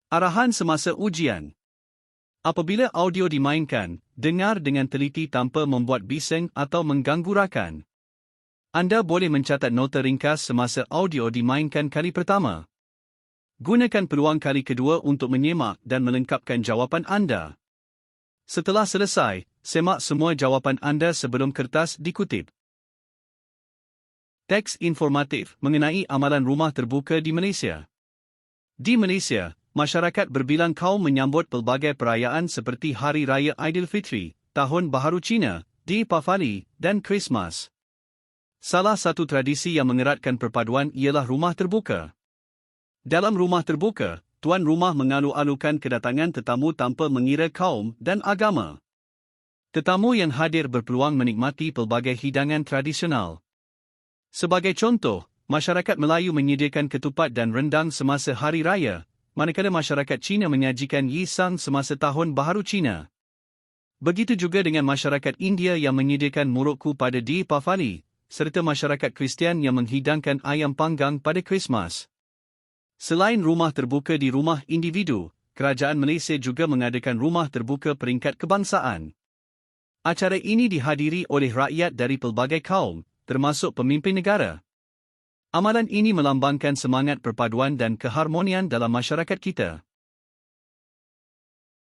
Arahan semasa ujian. Apabila audio dimainkan, dengar dengan teliti tanpa membuat bising atau mengganggu rakan. Anda boleh mencatat nota ringkas semasa audio dimainkan kali pertama. Gunakan peluang kali kedua untuk menyemak dan melengkapkan jawapan anda. Setelah selesai, semak semua jawapan anda sebelum kertas dikutip. Teks informatif mengenai amalan rumah terbuka di Malaysia. Di Malaysia, masyarakat berbilang kaum menyambut pelbagai perayaan seperti Hari Raya Aidilfitri, Tahun Baharu Cina, Deepavali, dan Krismas. Salah satu tradisi yang mengeratkan perpaduan ialah rumah terbuka. Dalam rumah terbuka, tuan rumah mengalu-alukan kedatangan tetamu tanpa mengira kaum dan agama. Tetamu yang hadir berpeluang menikmati pelbagai hidangan tradisional. Sebagai contoh, masyarakat Melayu menyediakan ketupat dan rendang semasa Hari Raya, manakala masyarakat Cina menyajikan yisang semasa Tahun Baharu Cina. Begitu juga dengan masyarakat India yang menyediakan murukku pada Deepavali, serta masyarakat Kristian yang menghidangkan ayam panggang pada Krismas. Selain rumah terbuka di rumah individu, kerajaan Malaysia juga mengadakan rumah terbuka peringkat kebangsaan. Acara ini dihadiri oleh rakyat dari pelbagai kaum, termasuk pemimpin negara. Amalan ini melambangkan semangat perpaduan dan keharmonian dalam masyarakat kita.